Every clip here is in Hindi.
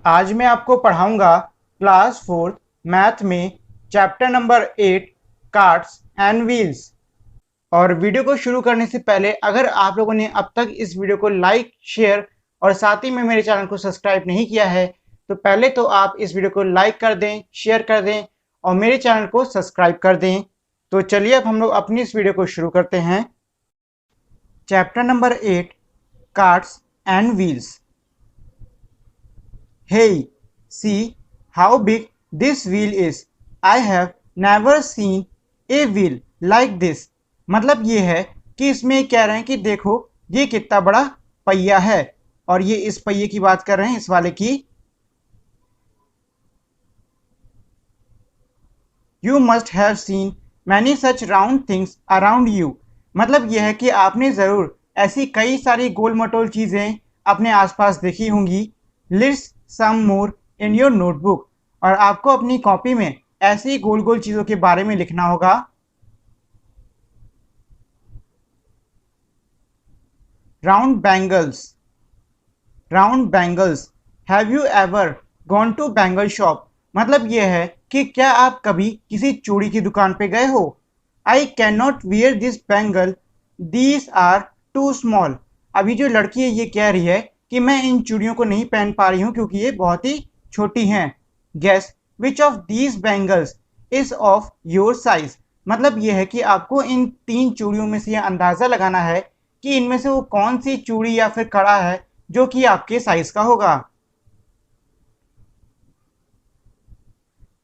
आज मैं आपको पढ़ाऊंगा क्लास 4th मैथ में chapter number 8 carts and wheels. और वीडियो को शुरू करने से पहले अगर आप लोगों ने अब तक इस वीडियो को लाइक, शेयर और साथ ही में मेरे चैनल को सब्सक्राइब नहीं किया है तो पहले तो आप इस वीडियो को लाइक कर दें, शेयर कर दें और मेरे चैनल को सब्सक्राइब कर दें। तो चलिए अब हम लोग अपनी इस वीडियो को शुरू करते हैं। Chapter number 8 carts and wheels. Hey, see how big this wheel is. I have never seen a wheel like this. मतलब ये है कि इसमें कह रहे हैं कि देखो ये कितना बड़ा पहिया है, और ये इस पहिए की बात कर रहे हैं, इस वाले की। You must have seen many such round things around you. मतलब ये है कि आपने ज़रूर ऐसी कई सारी गोल मटोल चीज़ें अपने आसपास देखी होंगी। List some more in your notebook. और आपको अपनी कॉपी में ऐसी गोल गोल चीज़ों के बारे में लिखना होगा। Round bangles. Round bangles. Have you ever gone to bangle shop? मतलब ये है कि क्या आप कभी किसी चूड़ी की दुकान पे गए हो? I cannot wear this bangle. These are too small. अभी जो लड़की है ये कह रही है कि मैं इन चूड़ियों को नहीं पहन पा रही हूँ क्योंकि ये बहुत ही छोटी हैं। Guess which of these bangles is of your size. मतलब ये है कि आपको इन 3 चूड़ियों में से यह अंदाज़ा लगाना है कि इनमें से वो कौन सी चूड़ी या फिर कड़ा है जो कि आपके साइज का होगा।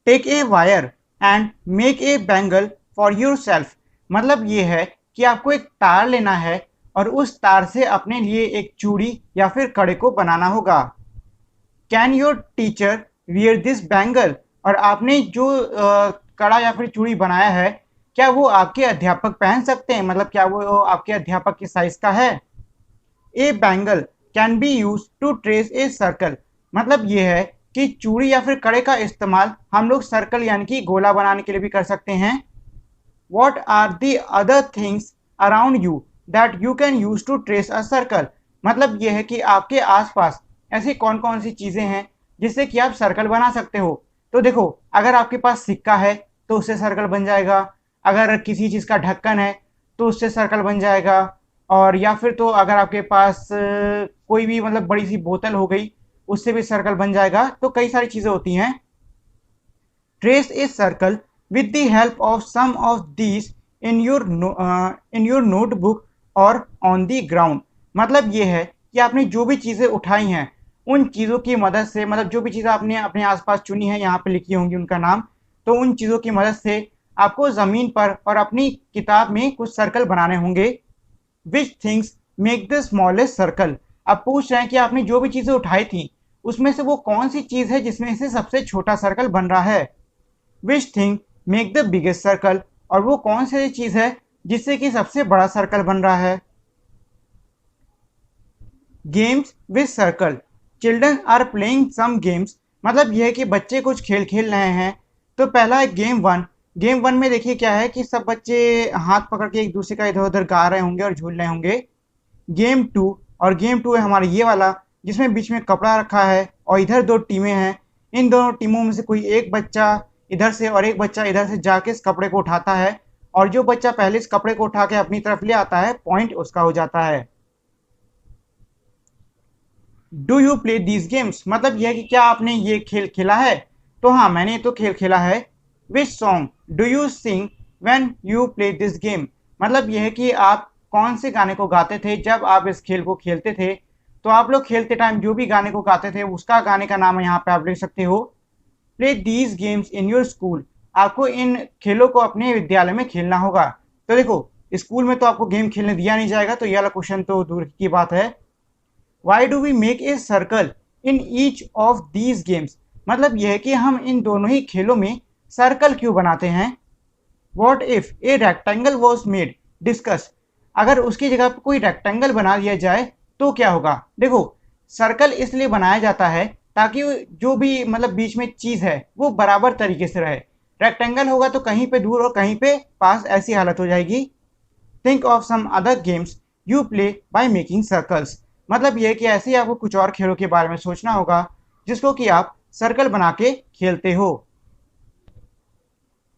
Take a wire and make a bangle for yourself. मतलब ये है कि आपको एक तार लेना है और उस तार से अपने लिए एक चूड़ी या फिर कड़े को बनाना होगा। Can your teacher wear this bangle. और आपने जो कड़ा या फिर चूड़ी बनाया है क्या वो आपके अध्यापक पहन सकते हैं, मतलब क्या वो आपके अध्यापक के साइज का है। A bangle can be use to trace a circle. मतलब ये है कि चूड़ी या फिर कड़े का इस्तेमाल हम लोग सर्कल यानी कि गोला बनाने के लिए भी कर सकते हैं। What are the other things around you that you can use to trace a circle. मतलब ये है कि आपके आसपास ऐसी कौन कौन सी चीज़ें हैं जिससे कि आप सर्कल बना सकते हो। तो देखो, अगर आपके पास सिक्का है तो उससे सर्कल बन जाएगा, अगर किसी चीज़ का ढक्कन है तो उससे सर्कल बन जाएगा, और या फिर तो अगर आपके पास कोई भी मतलब बड़ी सी बोतल हो गई उससे भी सर्कल बन जाएगा। तो कई सारी चीज़ें होती हैं। Trace a circle with the help of some of these in your notebook और ऑन द ग्राउंड। मतलब ये है कि आपने जो भी चीज़ें उठाई हैं उन चीज़ों की मदद से, मतलब जो भी चीज़ें आपने अपने आसपास चुनी है यहाँ पे लिखी होंगी उनका नाम, तो उन चीज़ों की मदद से आपको ज़मीन पर और अपनी किताब में कुछ सर्कल बनाने होंगे। Which things make the smallest circle. अब पूछ रहे हैं कि आपने जो भी चीज़ें उठाई थी उसमें से वो कौन सी चीज़ है जिसमें से सबसे छोटा सर्कल बन रहा है। Which thing make the biggest circle. और वो कौन सी चीज़ है जिससे कि सबसे बड़ा सर्कल बन रहा है। Games with circle. Children are playing some games. मतलब यह है कि बच्चे कुछ खेल खेल रहे हैं। तो पहला है गेम 1। गेम 1 में देखिए क्या है कि सब बच्चे हाथ पकड़ के एक दूसरे का इधर उधर गा रहे होंगे और झूल रहे होंगे। गेम 2, और गेम 2 है हमारा ये वाला जिसमें बीच में कपड़ा रखा है और इधर 2 टीमें हैं। इन दोनों टीमों में से कोई एक बच्चा इधर से और एक बच्चा इधर से जाके इस कपड़े को उठाता है, और जो बच्चा पहले इस कपड़े को उठा के अपनी तरफ ले आता है पॉइंट उसका हो जाता है। Do you play these games. मतलब यह है कि क्या आपने ये खेल खेला है। तो हाँ, मैंने तो खेल खेला है। Which song do you sing when you play this game. मतलब यह है कि आप कौन से गाने को गाते थे जब आप इस खेल को खेलते थे। तो आप लोग खेलते टाइम जो भी गाने को गाते थे उसका गाने का नाम यहाँ पे आप लिख सकते हो। Play these games in your school. आपको इन खेलों को अपने विद्यालय में खेलना होगा। तो देखो, स्कूल में तो आपको गेम खेलने दिया नहीं जाएगा, तो ये वाला क्वेश्चन तो दूर की बात है। Why do we make a circle in each of these games. मतलब यह है कि हम इन दोनों ही खेलों में सर्कल क्यों बनाते हैं। What if a rectangle was made. Discuss. अगर उसकी जगह पर कोई रेक्टेंगल बना दिया जाए तो क्या होगा। देखो, सर्कल इसलिए बनाया जाता है ताकि जो भी मतलब बीच में चीज़ है वो बराबर तरीके से रहे। रेक्टेंगल होगा तो कहीं पे दूर और कहीं पे पास, ऐसी हालत हो जाएगी। Think of some other games you play by making circles. मतलब ये है कि ऐसे ही आपको कुछ और खेलों के बारे में सोचना होगा जिसको कि आप सर्कल बना के खेलते हो।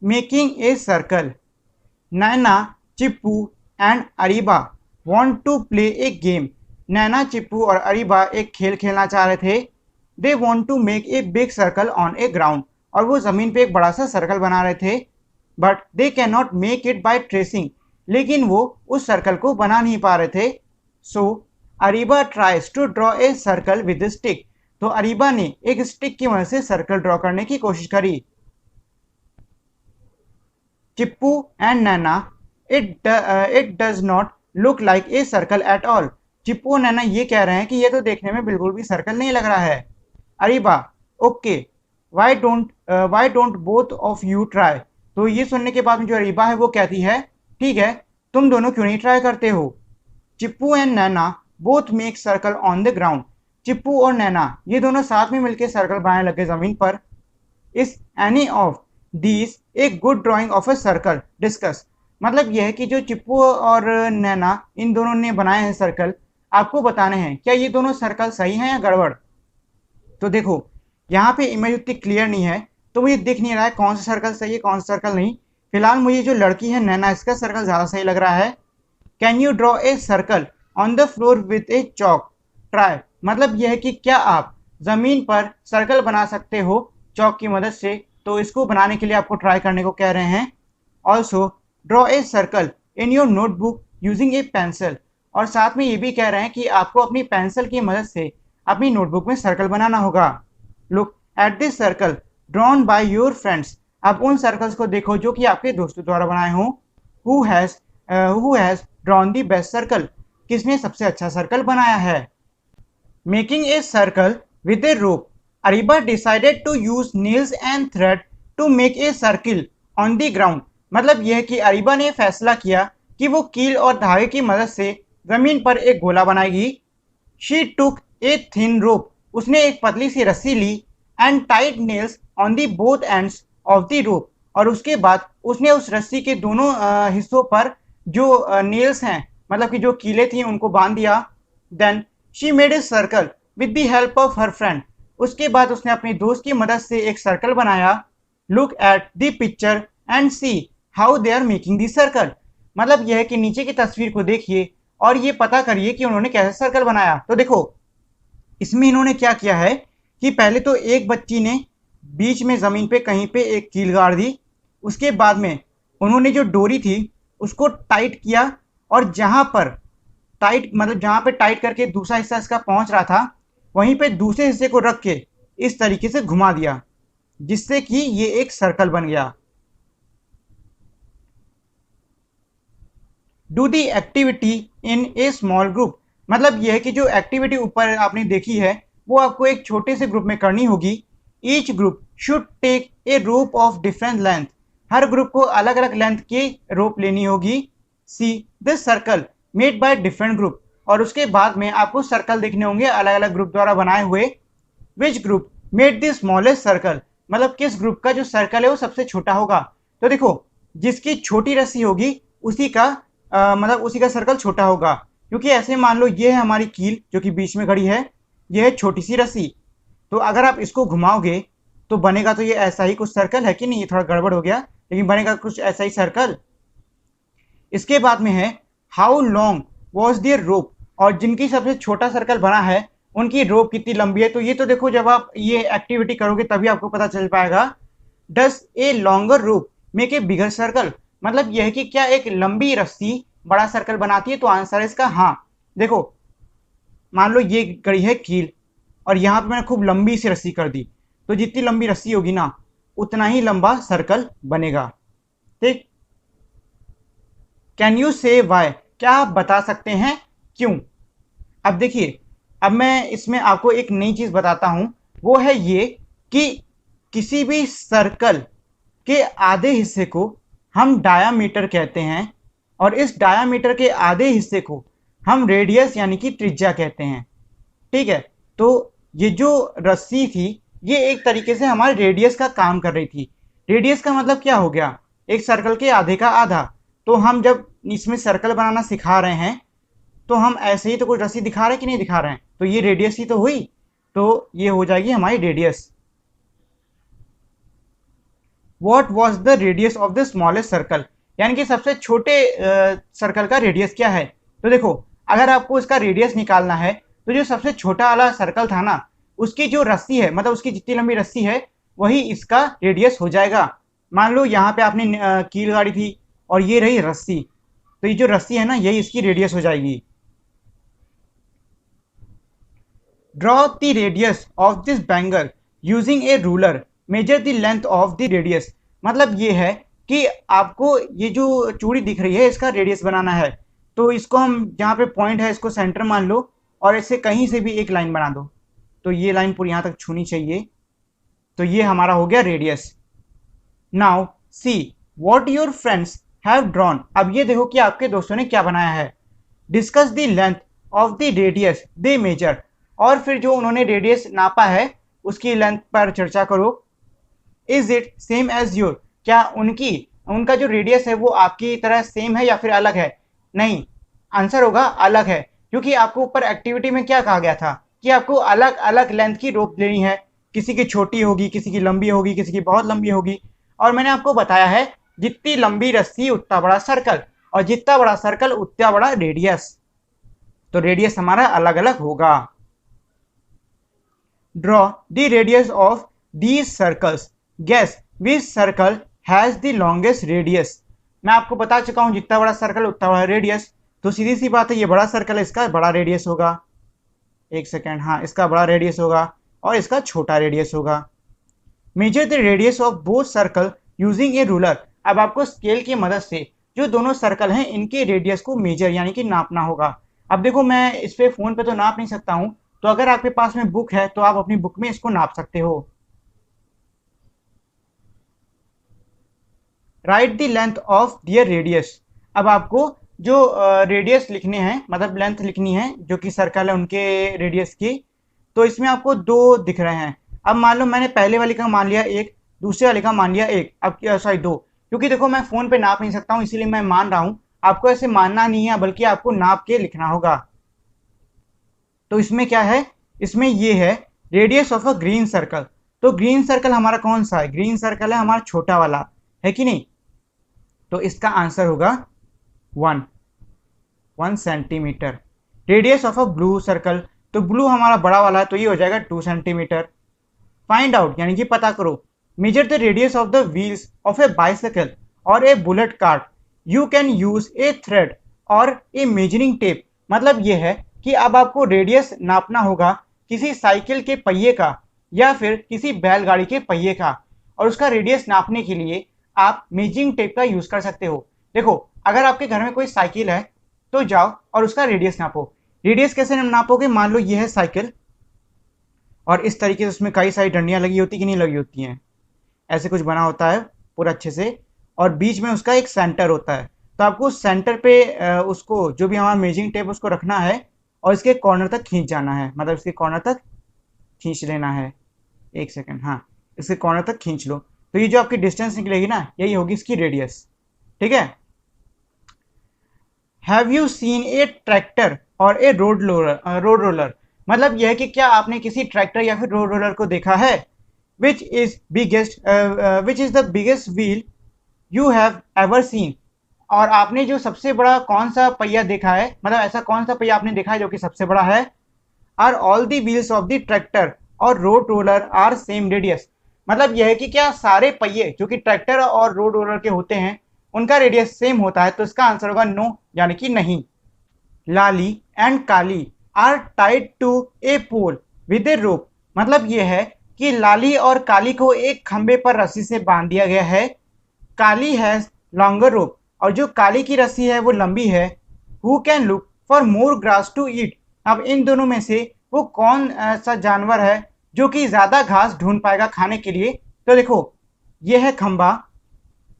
Making a circle. Naina, Chippu and Ariba want to play a game. Naina, Chippu और अरीबा एक खेल खेलना चाह रहे थे। They want to make a big circle on a ground, और वो जमीन पे एक बड़ा सा सर्कल बना रहे थे। But they can not make it by tracing, लेकिन वो उस सर्कल को बना नहीं पा रहे थे। So Ariba tries to draw a circle with stick. तो अरीबा ने एक स्टिक की मदद से सर्कल ड्रॉ करने की कोशिश करी। Chippu and Naina, it does not look like a circle at all. Chippu और नैना ये कह रहे हैं कि ये तो देखने में बिल्कुल भी सर्कल नहीं लग रहा है। Areeba, okay, why don't both of you try. तो ये सुनने के बाद में जो अरीबा है वो कहती है, ठीक है, तुम दोनों क्यों नहीं ट्राई करते हो। Chippu and Naina both make circle on the ground. Chippu और नैना ये दोनों साथ में मिलकर सर्कल बनाने लगे जमीन पर। इस एनी ऑफ दीज एक good drying of a circle discuss. मतलब यह है कि जो चिप्पू और नैना इन दोनों ने बनाए हैं सर्कल, आपको बताने हैं क्या ये दोनों सर्कल सही हैं या गड़बड़। तो देखो यहाँ पे इमेज उतनी क्लियर नहीं है, तो मुझे दिख नहीं रहा है कौन सा सर्कल सही है कौन सा सर्कल नहीं। फिलहाल मुझे जो लड़की है नैना, इसका सर्कल ज़्यादा सही लग रहा है। Can you draw a circle on the floor with A chalk try. मतलब यह है कि क्या आप ज़मीन पर सर्कल बना सकते हो चॉक की मदद से। तो इसको बनाने के लिए आपको ट्राई करने को कह रहे हैं। Also draw a circle in your notebook using A pencil. और साथ में ये भी कह रहे हैं कि आपको अपनी पेंसिल की मदद से अपनी नोटबुक में सर्कल बनाना होगा। Look at this circle drawn by your friends. आप उन सर्कल्स को देखो जो कि आपके दोस्तों द्वारा बनाए हों। Who has drawn the best circle. किसने सबसे अच्छा सर्कल बनाया है। Making a circle with a rope. Areeba decided to use nails and thread to make a circle on the ground. मतलब यह कि अरीबा ने फैसला किया कि वो कील और धागे की मदद से जमीन पर एक गोला बनाएगी। She took a thin rope. उसने एक पतली सी रस्सी ली and tied nails on the both ends of the rope. और उसके बाद उसने उस रस्सी के दोनों हिस्सों पर जो नेल्स हैं, मतलब कि जो कीले थी, उनको बांध दिया। Then she made a circle with the help of her friend. उसके बाद उसने अपने दोस्त की मदद से एक सर्कल बनाया। Look at the picture and see how they are making the circle. मतलब यह है कि नीचे की तस्वीर को देखिए और ये पता करिए कि उन्होंने कैसे सर्कल बनाया। तो देखो इसमें इन्होंने क्या किया है कि पहले तो एक बच्ची ने बीच में ज़मीन पे कहीं पे एक कील गाड़ दी। उसके बाद में उन्होंने जो डोरी थी उसको टाइट किया, और जहाँ पर टाइट मतलब जहाँ पे टाइट करके दूसरा हिस्सा इसका पहुँच रहा था वहीं पे दूसरे हिस्से को रख के इस तरीके से घुमा दिया, जिससे कि ये एक सर्कल बन गया। Do the activity in A small group. मतलब यह है कि जो एक्टिविटी ऊपर आपने देखी है वो आपको एक छोटे से ग्रुप में करनी होगी। Each group should take a rope of different length. हर ग्रुप को अलग अलग लेंथ की रोप लेनी होगी। See this circle made by different group. और उसके बाद में आपको सर्कल देखने होंगे अलग अलग ग्रुप द्वारा बनाए हुए। Which group made the smallest circle. मतलब किस ग्रुप का जो सर्कल है वो सबसे छोटा होगा। तो देखो जिसकी छोटी रस्सी होगी उसी का मतलब उसी का सर्कल छोटा होगा, क्योंकि ऐसे मान लो ये है हमारी कील जो कि बीच में खड़ी है, ये है छोटी सी रस्सी। तो अगर आप इसको घुमाओगे तो बनेगा तो ये ऐसा ही कुछ सर्कल है कि नहीं। ये थोड़ा गड़बड़ हो गया लेकिन बनेगा कुछ ऐसा ही सर्कल। इसके बाद में है हाउ लॉन्ग वॉज देयर रोप। और जिनकी सबसे छोटा सर्कल बना है उनकी रोप कितनी लंबी है। तो ये तो देखो जब आप ये एक्टिविटी करोगे तभी आपको पता चल पाएगा। Does a longer rope make a bigger circle. मतलब यह है कि क्या एक लंबी रस्सी बड़ा सर्कल बनाती है। तो आंसर है इसका हाँ। देखो मान लो ये गड़ी है कील और यहाँ पे मैंने खूब लंबी सी रस्सी कर दी, तो जितनी लंबी रस्सी होगी ना उतना ही लंबा सर्कल बनेगा। ठीक। कैन यू से वाई। क्या आप बता सकते हैं क्यों। अब देखिए अब मैं इसमें आपको एक नई चीज़ बताता हूँ, वो है ये कि किसी भी सर्कल के आधे हिस्से को हम डायामीटर कहते हैं और इस डायामीटर के आधे हिस्से को हम रेडियस यानी कि त्रिज्या कहते हैं। ठीक है। तो ये जो रस्सी थी ये एक तरीके से हमारे रेडियस का काम कर रही थी। रेडियस का मतलब क्या हो गया, एक सर्कल के आधे का आधा। तो हम जब इसमें सर्कल बनाना सिखा रहे हैं तो हम ऐसे ही तो कुछ रस्सी दिखा रहे हैं कि नहीं दिखा रहे हैं, तो ये रेडियस ही तो हुई। तो ये हो जाएगी हमारी radius. What was the radius of the smallest circle, यानी कि सबसे छोटे सर्कल का रेडियस क्या है। तो देखो, अगर आपको इसका रेडियस निकालना है तो जो सबसे छोटा वाला सर्कल था ना, उसकी जो रस्सी है, मतलब उसकी जितनी लंबी रस्सी है वही इसका रेडियस हो जाएगा। मान लो यहाँ पे आपने कील गाड़ी थी और ये रही रस्सी, तो ये जो रस्सी है ना यही इसकी रेडियस हो जाएगी। Draw the radius of this bangle using A ruler, measure the length of the radius. मतलब ये है कि आपको ये जो चूड़ी दिख रही है इसका रेडियस बनाना है। तो इसको हम जहाँ पे पॉइंट है इसको सेंटर मान लो और इससे कहीं से भी एक लाइन बना दो। तो ये लाइन पूरी यहाँ तक छूनी चाहिए। तो ये हमारा हो गया radius. Now see what your friends have drawn. अब ये देखो कि आपके दोस्तों ने क्या बनाया है। Discuss the length of the radius they measure, और फिर जो उन्होंने रेडियस नापा है उसकी लेंथ पर चर्चा करो। Is it same as your, क्या उनका जो रेडियस है वो आपकी तरह सेम है या फिर अलग है। नहीं, आंसर होगा अलग है, क्योंकि आपको ऊपर एक्टिविटी में क्या कहा गया था कि आपको अलग अलग लेंथ की रोप लेनी है। किसी की छोटी होगी, किसी की लंबी होगी, किसी की बहुत लंबी होगी। और मैंने आपको बताया है जितनी लंबी रस्सी उतना बड़ा सर्कल, और जितना बड़ा सर्कल उतना बड़ा रेडियस। तो रेडियस हमारा अलग अलग होगा। Draw the radius of these circles, guess which circle has the longest radius. मैं आपको बता चुका हूं जितना बड़ा सर्कल उतना बड़ा रेडियस। तो सीधी सी बात है, ये बड़ा सर्कल है, इसका बड़ा रेडियस होगा। एक सेकेंड, हाँ, इसका बड़ा रेडियस होगा और इसका छोटा रेडियस होगा। Major the radius of both circle using A ruler. अब आपको स्केल की मदद से जो दोनों सर्कल हैं इनके रेडियस को मेजर यानी कि नापना होगा। अब देखो, मैं इस पे फोन पे तो नाप नहीं सकता हूं, तो अगर आपके पास में बुक है तो आप अपनी बुक में इसको नाप सकते हो। Write the length of their radius. अब आपको जो रेडियस लिखने हैं, मतलब लेंथ लिखनी है जो कि सर्कल है उनके रेडियस की। तो इसमें आपको दो दिख रहे हैं। अब मान लो मैंने पहले वाले का मान लिया एक, दूसरे वाले का मान लिया एक, अब सॉरी दो। क्योंकि देखो मैं फोन पे नाप नहीं सकता हूँ, इसीलिए मैं मान रहा हूँ। आपको ऐसे मानना नहीं है, बल्कि आपको नाप के लिखना होगा। तो इसमें क्या है, इसमें ये है radius of a green circle. तो ग्रीन सर्कल हमारा कौन सा है, ग्रीन सर्कल है हमारा छोटा वाला, है कि नहीं। तो इसका आंसर होगा 1 centimetre. Radius of a blue circle, तो ब्लू हमारा बड़ा वाला है, तो ये हो जाएगा 2 सेंटीमीटर। फाइंड आउट यानी कि पता करो। Measure the radius of the wheels of a bicycle और a bullet cart, you can use a thread और ए मेजरिंग टेप। मतलब ये है कि अब आपको रेडियस नापना होगा किसी साइकिल के पहिए का या फिर किसी बैलगाड़ी के पहिए का, और उसका रेडियस नापने के लिए आप मेजरिंग टेप का यूज कर सकते हो। देखो, अगर आपके घर में कोई साइकिल है तो जाओ और उसका रेडियस नापो। रेडियस कैसे नापोगे, मान लो ये है साइकिल और इस तरीके से उसमें कई सारी डंडियां लगी होती कि नहीं लगी होती हैं, ऐसे कुछ बना होता है पूरा अच्छे से, और बीच में उसका एक सेंटर होता है। तो आपको उस सेंटर पे उसको जो भी हमारा मेजरिंग टेप उसको रखना है और इसके कॉर्नर तक खींच जाना है, मतलब इसके कॉर्नर तक खींच लेना है। एक सेकेंड, हाँ, इसके कॉर्नर तक खींच लो। तो ये जो आपकी डिस्टेंस निकलेगी ना, यही होगी इसकी रेडियस। ठीक है। Have you seen A tractor और ए रोड रोलर। मतलब यह है कि क्या आपने किसी ट्रैक्टर या फिर रोड रोलर को देखा है। Which is the biggest wheel you have ever seen. और आपने जो सबसे बड़ा कौन सा पहिया देखा है, मतलब ऐसा कौन सा पहिया आपने देखा है जो कि सबसे बड़ा है। Are all the wheels of the tractor और road roller are same radius. मतलब यह है कि क्या सारे पहिए जो कि ट्रैक्टर और रोड रोलर के होते हैं उनका रेडियस सेम होता है। तो इसका आंसर होगा नो, यानी कि नहीं। Lali and Kali are tied to a pole with a rope. मतलब यह है कि लाली और काली को एक खंबे पर रस्सी से बांध दिया गया है। काली हैज लॉन्गर रोप, और जो काली की रस्सी है वो लंबी है। Who can look for more grass to eat. अब इन दोनों में से वो कौन सा जानवर है जो कि ज्यादा घास ढूंढ पाएगा खाने के लिए। तो देखो, ये है खंबा,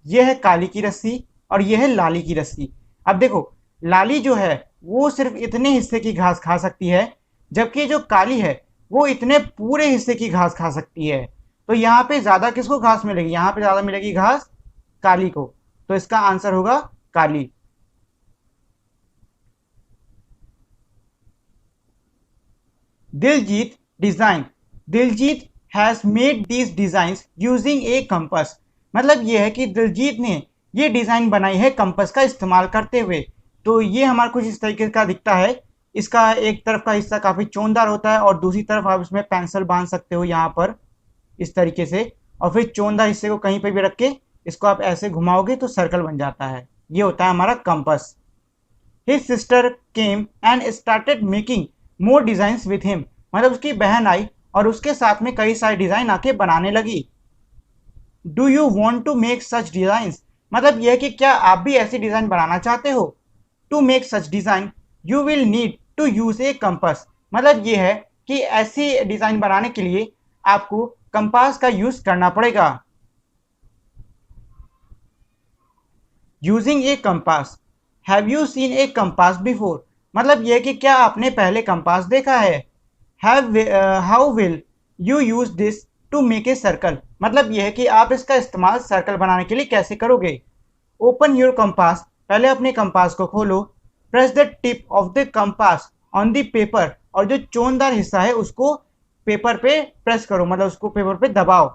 ये है काली की रस्सी और ये है लाली की रस्सी। अब देखो, लाली जो है वो सिर्फ इतने हिस्से की घास खा सकती है, जबकि जो काली है वो इतने पूरे हिस्से की घास खा सकती है। तो यहाँ पे ज्यादा किसको घास मिलेगी, यहाँ पे ज्यादा मिलेगी घास काली को। तो इसका आंसर होगा Kali. Diljit design, Diljit has made these designs using a compass. मतलब ये है कि दिलजीत ने ये डिजाइन बनाई है कंपास का इस्तेमाल करते हुए। तो ये हमारा कुछ इस तरीके का दिखता है। इसका एक तरफ का हिस्सा काफी चौनदार होता है और दूसरी तरफ आप इसमें पेंसिल बांध सकते हो यहाँ पर इस तरीके से, और फिर चौनदार हिस्से को कहीं पे भी रख के इसको आप ऐसे घुमाओगे तो सर्कल बन जाता है। ये होता है हमारा compass. His sister came and started making more designs with him। मतलब उसकी बहन आई और उसके साथ में कई सारे डिजाइन आके बनाने लगी। Do you want to make such designs? मतलब यह कि क्या आप भी ऐसी डिजाइन बनाना चाहते हो? To make such design, you will need to use a compass। मतलब यह है कि ऐसी डिजाइन बनाने के लिए आपको कंपास का यूज करना पड़ेगा। Using a compass, have you seen a compass before? मतलब यह कि क्या आपने पहले कंपास देखा है। How will you use this to make a circle? मतलब यह है कि आप इसका इस्तेमाल सर्कल बनाने के लिए कैसे करोगे। ओपन योर कंपास, पहले अपने कंपास को खोलो। Press the tip of the compass on the paper, और जो चोनदार हिस्सा है उसको पेपर पे प्रेस करो, मतलब उसको पेपर पे दबाओ।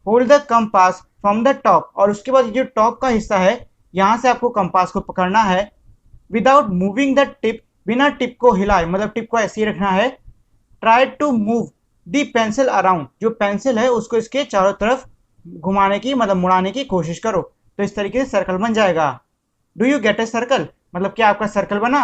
Hold the compass from the top, और उसके बाद जो टॉप का हिस्सा है यहाँ से आपको कंपास को पकड़ना है। विदाउट मूविंग द टिप, बिना टिप को हिलाए, मतलब टिप को ऐसे ही रखना है। Try to move the pencil around, जो पेंसिल है उसको इसके चारों तरफ घुमाने की, मतलब मुड़ाने की कोशिश करो, तो इस तरीके से सर्कल बन जाएगा। Do you get a circle? मतलब क्या आपका सर्कल बना।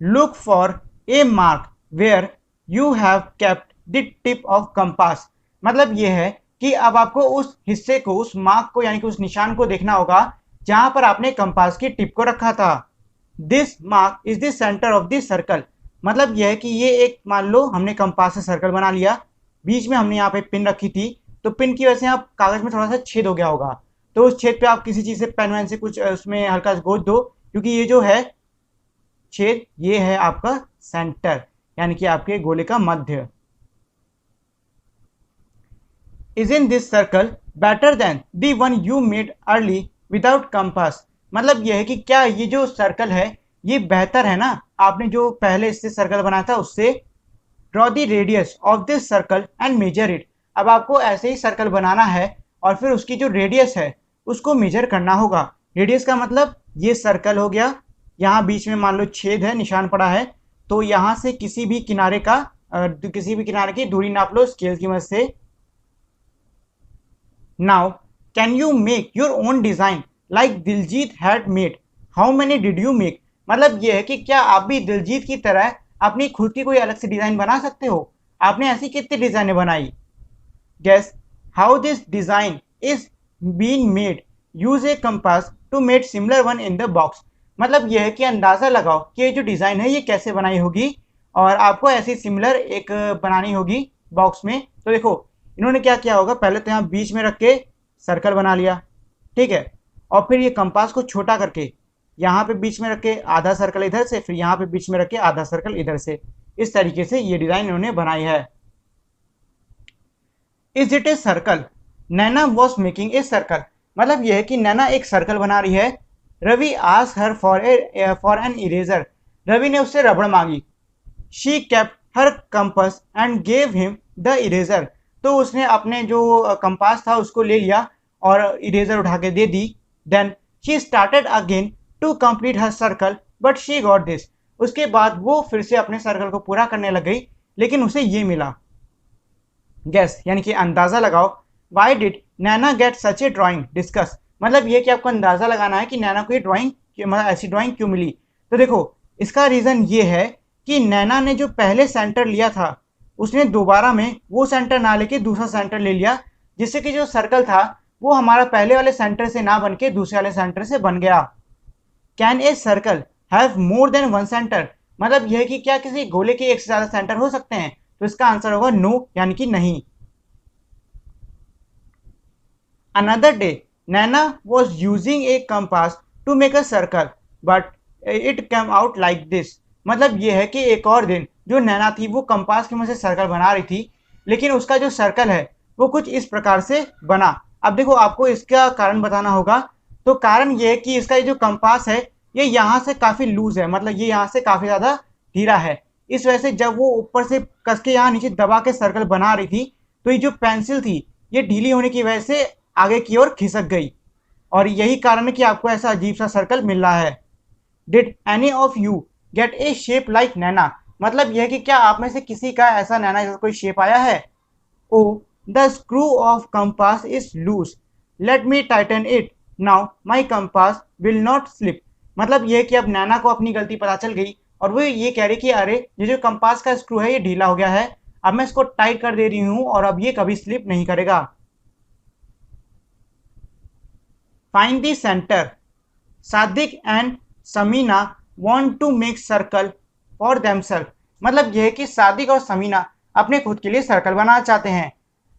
Look for a mark where you have kept the tip of compass. मतलब यह है कि अब आपको उस हिस्से को, उस मार्क को, यानी कि उस निशान को देखना होगा जहां पर आपने कंपास की टिप को रखा था। This mark is the centre of the circle. मतलब यह है कि ये एक, मान लो हमने कंपास से सर्कल बना लिया, बीच में हमने यहाँ पे पिन रखी थी, तो पिन की वजह से आप कागज में थोड़ा सा छेद हो गया होगा, तो उस छेद पे आप किसी चीज से, पेन वैन से कुछ उसमें हल्का गोद दो, क्योंकि ये जो है छेद, ये है आपका सेंटर, यानी कि आपके गोले का मध्य। Is in this circle better than the one you made early without compass? मतलब यह है कि क्या ये जो सर्कल है ये बेहतर है ना, आपने जो पहले इससे सर्कल बनाया था उससे। Draw the radius of this circle and measure it. अब आपको ऐसे ही सर्कल बनाना है और फिर उसकी जो रेडियस है उसको मेजर करना होगा। रेडियस का मतलब ये सर्कल हो गया, यहाँ बीच में मान लो छेद है, निशान पड़ा है, तो यहाँ से किसी भी किनारे की दूरी नाप लो स्केल की मदद से। Now can you make your own design like Diljit had made? How many did you make? मतलब यह है कि क्या आप भी दिलजीत की तरह अपनी खुद की कोई अलग से डिजाइन बना सकते हो। आपने ऐसी कितनी डिजाइनें बनाई। Guess how this design is been made, use a compass to made similar one in the box. मतलब यह है कि अंदाजा लगाओ कि ये जो डिजाइन है ये कैसे बनाई होगी, और आपको ऐसी सिमिलर एक बनानी होगी बॉक्स में। तो देखो इन्होंने क्या किया होगा, पहले तो यहाँ बीच में रख के सर्कल बना लिया, ठीक है, और फिर ये कंपास को छोटा करके यहाँ पे बीच में रख के आधा सर्कल इधर से, फिर यहाँ पे बीच में रख के आधा सर्कल इधर से, इस तरीके से ये डिजाइन इन्होंने बनाई है। Is it A circle? Naina was making a circle. मतलब यह है कि नैना एक सर्कल बना रही है। Ravi asked her for an eraser. Ravi ने उससे रबड़ मांगी। She kept her compass and gave him the eraser. तो उसने अपने जो कंपास था उसको ले लिया और इरेजर उठा के दे दी। Then she started again to complete her circle but she got this. उसके बाद वो फिर से अपने सर्कल को पूरा करने लग गई, लेकिन उसे ये मिला। गेस यानी कि अंदाजा लगाओ। Why did Naina get such A drawing? Discuss. मतलब ये कि आपको अंदाजा लगाना है कि नैना को ये ड्राइंग, मतलब ऐसी ड्राइंग क्यों मिली। तो देखो इसका रीजन ये है कि नैना ने जो पहले सेंटर लिया था उसने दोबारा में वो सेंटर ना लेके दूसरा सेंटर ले लिया, जिससे कि जो सर्कल था वो हमारा पहले वाले सेंटर से ना बन के दूसरे वाले सेंटर से बन गया। Can a circle have more than one centre? मतलब यह कि क्या किसी गोले के एक से ज्यादा सेंटर हो सकते हैं? तो इसका आंसर होगा नो, यानी कि नहीं। Another day Naina was using a compass to make a circle but it come out like this. मतलब यह है कि एक और दिन जो नैना थी वो कंपास की मदद से सर्कल बना रही थी, लेकिन उसका जो सर्कल है वो कुछ इस प्रकार से बना। अब देखो आपको इसका कारण बताना होगा। तो कारण ये है कि इसका ये जो कंपास है ये यहाँ से काफी लूज है, मतलब ये यहाँ से काफी ज्यादा ढीला है, इस वजह से जब वो ऊपर से कस के यहाँ नीचे दबा के सर्कल बना रही थी तो ये जो पेंसिल थी ये ढीली होने की वजह से आगे की ओर खिसक गई और यही कारण है कि आपको ऐसा अजीब सा सर्कल मिल रहा है। Did any of you get a shape like Naina, मतलब यह कि क्या आप में से किसी का ऐसा नैना जैसा कोई शेप आया है। Oh the screw of compass is loose, let me tighten it, now my compass will not slip, मतलब यह कि अब नैना को अपनी गलती पता चल गई और वो ये कह रही कि अरे ये जो कंपास का स्क्रू है ये ढीला हो गया है, अब मैं इसको टाइट कर दे रही हूँ और अब ये कभी स्लिप नहीं करेगा। Find the centre, Sadiq and Sameena want to make circle for themselves, मतलब यह है कि सादिक और समीना अपने खुद के लिए सर्कल बनाना चाहते हैं।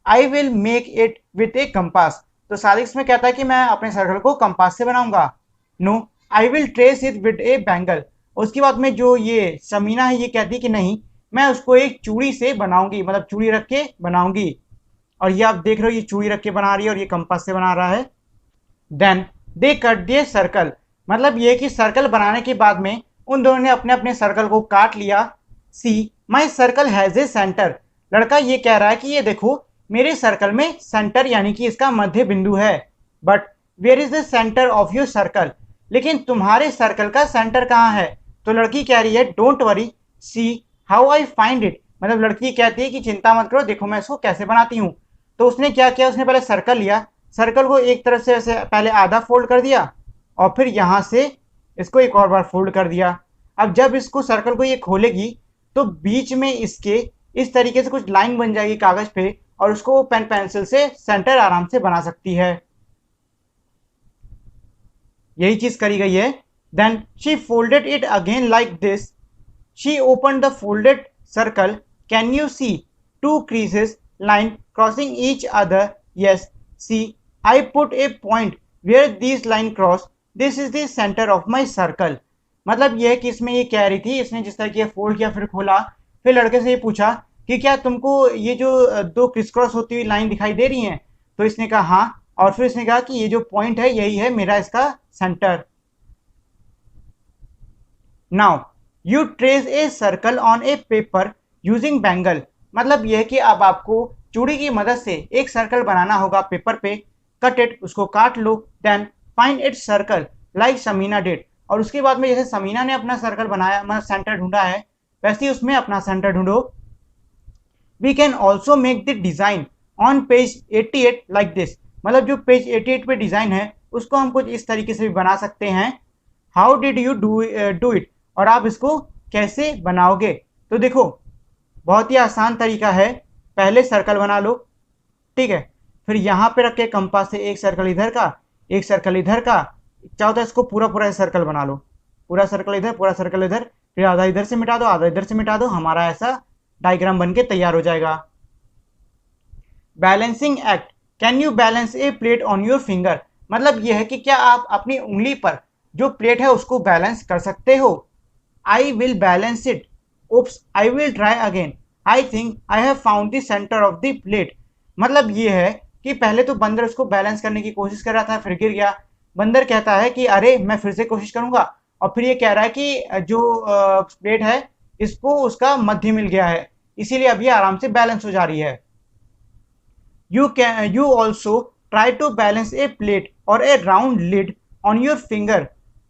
I will make it with A compass, तो सादिक इसमें कहता है कि मैं अपने सर्कल को कंपास से बनाऊंगा। No I will trace it with a bangle, उसके बाद में जो ये समीना है ये कहती है कि नहीं मैं उसको एक चूड़ी से बनाऊंगी, मतलब चूड़ी रख के बनाऊंगी, और ये आप देख रहे हो ये चूड़ी रख के बना रही है और ये कंपास से बना रहा है। देन दे कट दिए सर्कल, मतलब ये कि सर्कल बनाने के बाद में उन दोनों ने अपने अपने सर्कल को काट लिया। सी माई सर्कल हैज ए सेंटर, लड़का ये कह रहा है कि ये देखो मेरे सर्कल में सेंटर यानी कि इसका मध्य बिंदु है। But where is the centre of your circle, लेकिन तुम्हारे सर्कल का सेंटर कहाँ है। तो लड़की कह रही है don't worry see how I find it, मतलब लड़की कहती है कि चिंता मत करो देखो मैं इसको कैसे बनाती हूँ। तो उसने क्या किया, उसने पहले सर्कल लिया, सर्कल को एक तरफ से ऐसे पहले आधा फोल्ड कर दिया और फिर यहाँ से इसको एक और बार फोल्ड कर दिया। अब जब इसको सर्कल को ये खोलेगी तो बीच में इसके इस तरीके से कुछ लाइन बन जाएगी कागज पे और उसको पेन पेंसिल से सेंटर आराम से बना सकती है। यही चीज करी गई है। Then she folded it again like this, she open the folded circle, can you see two creases line crossing each other, yes see I put a point where this line cross, this is the centre of my circle, मतलब यह है कि इसमें ये कह रही थी, इसने जिस तरह की फोल्ड किया फिर खोला, फिर लड़के से ये पूछा कि क्या तुमको ये जो दो क्रिस क्रॉस होती हुई लाइन दिखाई दे रही हैं, तो इसने कहा हाँ, और फिर इसने कहा कि ये जो पॉइंट है यही है मेरा इसका centre. Now you trace a circle on A paper using bangle, मतलब यह है कि अब आपको चूड़ी की मदद से एक सर्कल बनाना होगा पेपर पे, कट इट उसको काट लो, then find it circle like Samina did, और उसके बाद में जैसे समीना ने अपना सर्कल बनाया मतलब सेंटर ढूंढा है वैसे ही उसमें अपना सेंटर ढूंढो। We can also make the design on page 88 like this, मतलब जो पेज 88 पे डिजाइन है उसको हम कुछ इस तरीके से भी बना सकते हैं। How did you do it, और आप इसको कैसे बनाओगे। तो देखो बहुत ही आसान तरीका है, पहले सर्कल बना लो, ठीक है, फिर यहाँ पे रख के कंपास से एक सर्कल इधर का एक सर्कल इधर का, चाहो तो इसको पूरा पूरा सर्कल बना लो, पूरा सर्कल इधर पूरा सर्कल इधर, फिर आधा इधर से मिटा दो आधा इधर से मिटा दो, हमारा ऐसा डायग्राम बन के तैयार हो जाएगा। Balancing act, can you balance a plate on your finger, मतलब यह है कि क्या आप अपनी उंगली पर जो प्लेट है उसको बैलेंस कर सकते हो। I will balance it, oops I will try again, I think I have found the centre of the plate, मतलब ये है कि पहले तो बंदर उसको बैलेंस करने की कोशिश कर रहा था फिर गिर गया, बंदर कहता है कि अरे मैं फिर से कोशिश करूंगा, और फिर ये कह रहा है कि जो प्लेट है इसको उसका मध्य मिल गया है इसीलिए अब ये आराम से बैलेंस हो जा रही है। You also try to balance a plate और a round lid on your finger,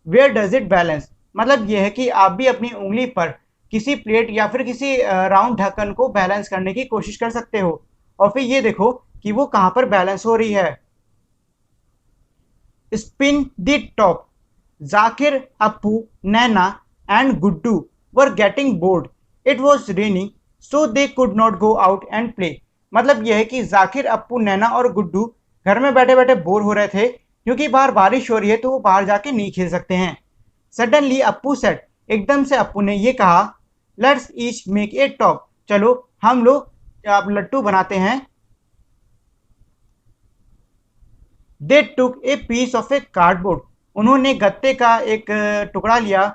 where does it balance, मतलब यह है कि आप भी अपनी उंगली पर किसी प्लेट या फिर किसी राउंड ढक्कन को बैलेंस करने की कोशिश कर सकते हो और फिर ये देखो कि वो कहां पर बैलेंस हो रही है। Spin the top, Zakir, Appu, Naina and Guddu were getting bored, it was raining so they could not go out and play, मतलब यह है कि जाकिर, अप्पू, नैना और गुड्डू घर में बैठे बैठे बोर हो रहे थे क्योंकि बाहर बारिश हो रही है तो वो बाहर जाके नहीं खेल सकते हैं। सडनली अप्पू सेड, एकदम से अप्पू ने ये कहा, let's each make a top, चलो हम लोग आप लट्टू बनाते हैं। They took a piece of a cardboard, उन्होंने गत्ते का एक टुकड़ा लिया,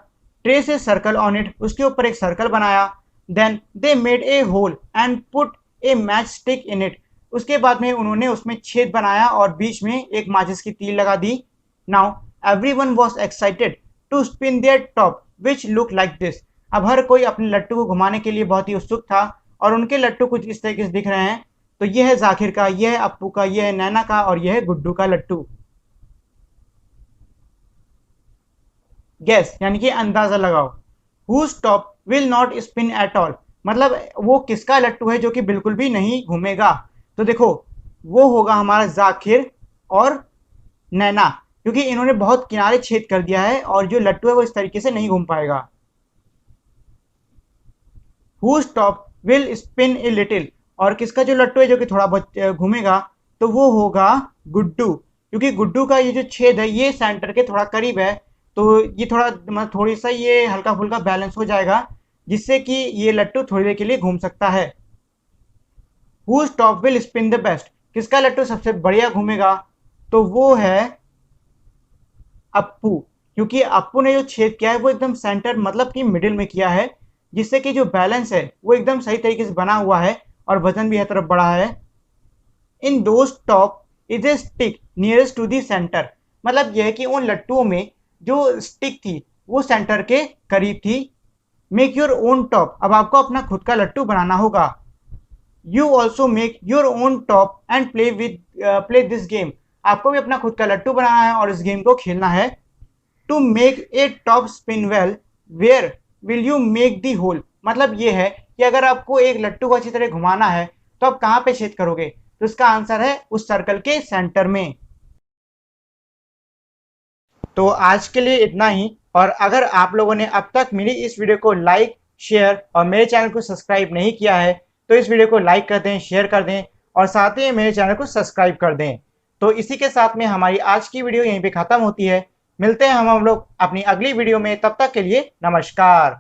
trace a circle on it, उसके ऊपर एक सर्कल बनाया, then they made a hole and put a match stick in it, उसके बाद में उन्होंने उसमें छेद बनाया और बीच में एक माचिस की तीर लगा दी। Now everyone was excited to spin their top which look like this, अब हर कोई अपने लट्टू को घुमाने के लिए बहुत ही उत्सुक था और उनके लट्टू कुछ इस तरीके से दिख रहे हैं। तो ये है जाकिर का, ये है अप्पू का, ये है नैना का और ये है गुड्डू का लट्टू। गैस यानी कि अंदाजा लगाओ। Whose top will not spin at all, मतलब वो किसका लट्टू है जो कि बिल्कुल भी नहीं घूमेगा। तो देखो वो होगा हमारा जाकिर और नैना, क्योंकि इन्होंने बहुत किनारे छेद कर दिया है और जो लट्टू है वो इस तरीके से नहीं घूम पाएगा। Whose top will spin a little, और किसका जो लट्टू है जो कि थोड़ा बहुत घूमेगा, तो वो होगा गुड्डू, क्योंकि गुड्डू का ये जो छेद है ये सेंटर के थोड़ा करीब है। तो ये थोड़ा मतलब थोड़ी सा ये हल्का फुल्का बैलेंस हो जाएगा, जिससे कि ये लट्टू थोड़ी देर के लिए घूम सकता है। Whose top will spin the best, किसका लट्टू सबसे बढ़िया घूमेगा, तो वो है अप्पू, क्योंकि अप्पू ने जो छेद किया है वो एकदम सेंटर मतलब कि मिडिल में किया है, जिससे कि जो बैलेंस है वो एकदम सही तरीके से बना हुआ है और वजन भी हर तरफ बढ़ा है। In those top is a stick nearest to the centre, मतलब यह है कि उन लट्टुओं में जो स्टिक थी वो सेंटर के करीब थी। मेक योर ओन टॉप, अब आपको अपना खुद का लट्टू बनाना होगा। You also make your own top and play this game, आपको भी अपना खुद का लट्टू बनाना है और इस गेम को खेलना है। To make a top spin well where will you make the hole, मतलब ये है कि अगर आपको एक लट्टू को अच्छी तरह घुमाना है तो आप कहाँ पे छेद करोगे, तो इसका आंसर है उस सर्कल के सेंटर में। तो आज के लिए इतना ही, और अगर आप लोगों ने अब तक मेरी इस वीडियो को लाइक शेयर और मेरे चैनल को सब्सक्राइब नहीं किया है तो इस वीडियो को लाइक कर दें, शेयर कर दें और साथ ही मेरे चैनल को सब्सक्राइब कर दें। तो इसी के साथ में हमारी आज की वीडियो यहीं पे ख़त्म होती है। मिलते हैं हम लोग अपनी अगली वीडियो में, तब तक के लिए नमस्कार।